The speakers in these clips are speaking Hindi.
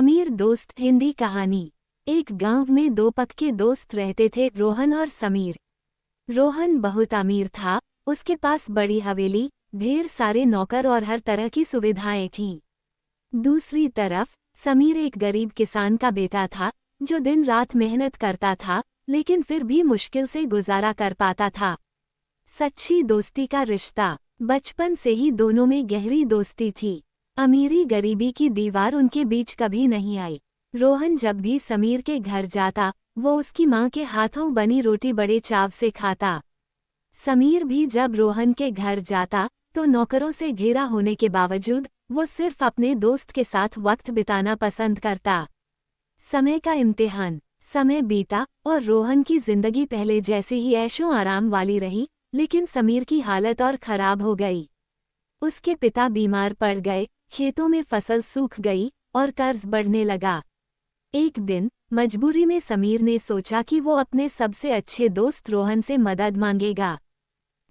अमीर दोस्त हिंदी कहानी। एक गांव में दो पक्के दोस्त रहते थे, रोहन और समीर। रोहन बहुत अमीर था, उसके पास बड़ी हवेली, ढेर सारे नौकर और हर तरह की सुविधाएं थीं। दूसरी तरफ समीर एक गरीब किसान का बेटा था, जो दिन रात मेहनत करता था, लेकिन फिर भी मुश्किल से गुजारा कर पाता था। सच्ची दोस्ती का रिश्ता। बचपन से ही दोनों में गहरी दोस्ती थी। अमीरी गरीबी की दीवार उनके बीच कभी नहीं आई। रोहन जब भी समीर के घर जाता, वो उसकी माँ के हाथों बनी रोटी बड़े चाव से खाता। समीर भी जब रोहन के घर जाता, तो नौकरों से घिरा होने के बावजूद वो सिर्फ अपने दोस्त के साथ वक्त बिताना पसंद करता। समय का इम्तिहान। समय बीता और रोहन की जिंदगी पहले जैसे ही ऐशो आराम वाली रही, लेकिन समीर की हालत और खराब हो गई। उसके पिता बीमार पड़ गए, खेतों में फसल सूख गई और कर्ज बढ़ने लगा। एक दिन मजबूरी में समीर ने सोचा कि वो अपने सबसे अच्छे दोस्त रोहन से मदद मांगेगा।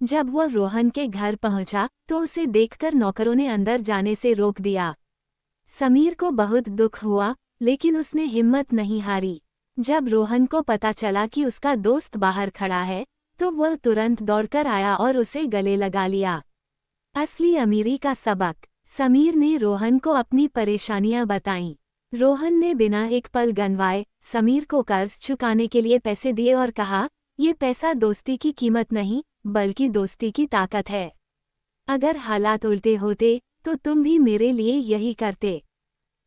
जब वो रोहन के घर पहुंचा, तो उसे देखकर नौकरों ने अंदर जाने से रोक दिया। समीर को बहुत दुख हुआ, लेकिन उसने हिम्मत नहीं हारी। जब रोहन को पता चला कि उसका दोस्त बाहर खड़ा है, तो वह तुरंत दौड़कर आया और उसे गले लगा लिया। असली अमीरी का सबक। समीर ने रोहन को अपनी परेशानियां बताईं। रोहन ने बिना एक पल गंवाए समीर को कर्ज चुकाने के लिए पैसे दिए और कहा, ये पैसा दोस्ती की कीमत नहीं, बल्कि दोस्ती की ताकत है। अगर हालात उल्टे होते, तो तुम भी मेरे लिए यही करते।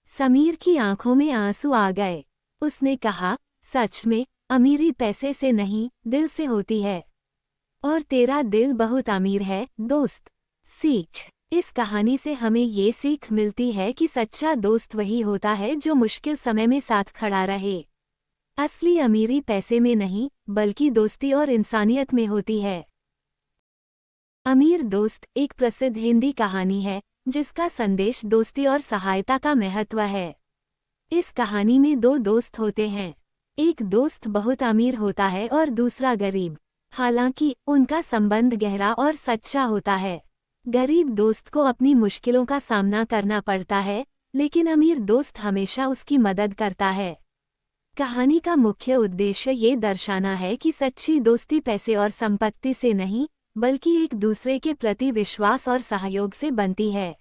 समीर की आंखों में आंसू आ गए। उसने कहा, सच में अमीरी पैसे से नहीं, दिल से होती है। और तेरा दिल बहुत अमीर है, दोस्त। सीख। इस कहानी से हमें ये सीख मिलती है कि सच्चा दोस्त वही होता है जो मुश्किल समय में साथ खड़ा रहे। असली अमीरी पैसे में नहीं, बल्कि दोस्ती और इंसानियत में होती है। अमीर दोस्त एक प्रसिद्ध हिंदी कहानी है, जिसका संदेश दोस्ती और सहायता का महत्व है। इस कहानी में दो दोस्त होते हैं। एक दोस्त बहुत अमीर होता है और दूसरा गरीब। हालांकि उनका संबंध गहरा और सच्चा होता है। गरीब दोस्त को अपनी मुश्किलों का सामना करना पड़ता है, लेकिन अमीर दोस्त हमेशा उसकी मदद करता है। कहानी का मुख्य उद्देश्य ये दर्शाना है कि सच्ची दोस्ती पैसे और संपत्ति से नहीं, बल्कि एक दूसरे के प्रति विश्वास और सहयोग से बनती है।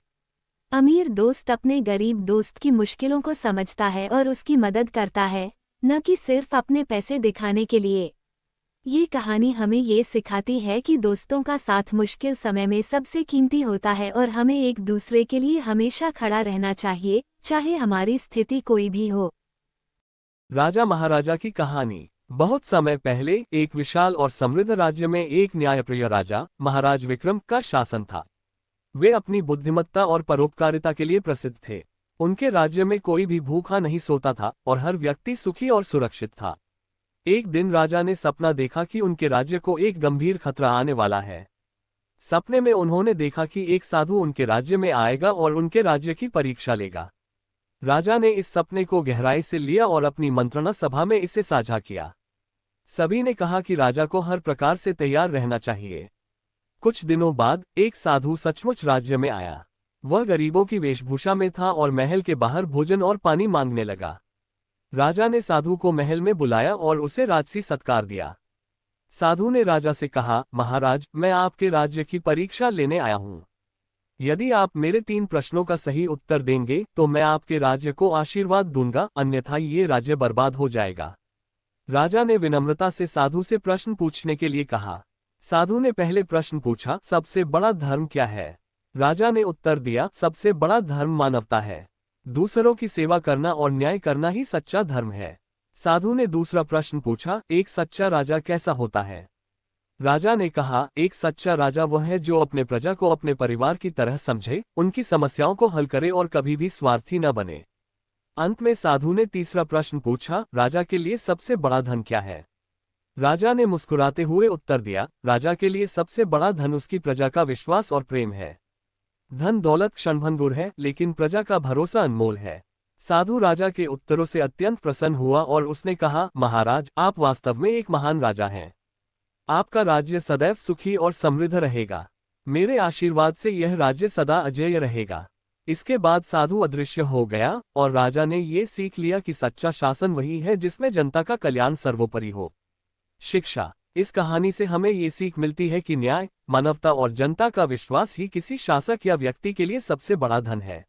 अमीर दोस्त अपने गरीब दोस्त की मुश्किलों को समझता है और उसकी मदद करता है, न कि सिर्फ अपने पैसे दिखाने के लिए। ये कहानी हमें ये सिखाती है कि दोस्तों का साथ मुश्किल समय में सबसे कीमती होता है और हमें एक दूसरे के लिए हमेशा खड़ा रहना चाहिए, चाहे हमारी स्थिति कोई भी हो। राजा महाराजा की कहानी। बहुत समय पहले एक विशाल और समृद्ध राज्य में एक न्यायप्रिय राजा महाराज विक्रम का शासन था। वे अपनी बुद्धिमत्ता और परोपकारिता के लिए प्रसिद्ध थे। उनके राज्य में कोई भी भूखा नहीं सोता था और हर व्यक्ति सुखी और सुरक्षित था। एक दिन राजा ने सपना देखा कि उनके राज्य को एक गंभीर खतरा आने वाला है। सपने में उन्होंने देखा कि एक साधु उनके राज्य में आएगा और उनके राज्य की परीक्षा लेगा। राजा ने इस सपने को गहराई से लिया और अपनी मंत्रणा सभा में इसे साझा किया। सभी ने कहा कि राजा को हर प्रकार से तैयार रहना चाहिए। कुछ दिनों बाद एक साधु सचमुच राज्य में आया। वह गरीबों की वेशभूषा में था और महल के बाहर भोजन और पानी मांगने लगा। राजा ने साधु को महल में बुलाया और उसे राजसी सत्कार दिया। साधु ने राजा से कहा, महाराज, मैं आपके राज्य की परीक्षा लेने आया हूं। यदि आप मेरे 3 प्रश्नों का सही उत्तर देंगे तो मैं आपके राज्य को आशीर्वाद दूंगा, अन्यथा ये राज्य बर्बाद हो जाएगा। राजा ने विनम्रता से साधु से प्रश्न पूछने के लिए कहा। साधु ने पहले प्रश्न पूछा, सबसे बड़ा धर्म क्या है? राजा ने उत्तर दिया, सबसे बड़ा धर्म मानवता है। दूसरों की सेवा करना और न्याय करना ही सच्चा धर्म है। साधु ने दूसरा प्रश्न पूछा, एक सच्चा राजा कैसा होता है? राजा ने कहा, एक सच्चा राजा वह है जो अपने प्रजा को अपने परिवार की तरह समझे, उनकी समस्याओं को हल करे और कभी भी स्वार्थी न बने। अंत में साधु ने तीसरा प्रश्न पूछा, राजा के लिए सबसे बड़ा धन क्या है? राजा ने मुस्कुराते हुए उत्तर दिया, राजा के लिए सबसे बड़ा धन उसकी प्रजा का विश्वास और प्रेम है। धन दौलत क्षणभंगुर है, लेकिन प्रजा का भरोसा अनमोल है। साधु राजा के उत्तरों से अत्यंत प्रसन्न हुआ और उसने कहा, महाराज, आप वास्तव में एक महान राजा हैं। आपका राज्य सदैव सुखी और समृद्ध रहेगा। मेरे आशीर्वाद से यह राज्य सदा अजेय रहेगा। इसके बाद साधु अदृश्य हो गया और राजा ने ये सीख लिया कि सच्चा शासन वही है जिसमें जनता का कल्याण सर्वोपरि हो। शिक्षा। इस कहानी से हमें ये सीख मिलती है कि न्याय, मानवता और जनता का विश्वास ही किसी शासक या व्यक्ति के लिए सबसे बड़ा धन है।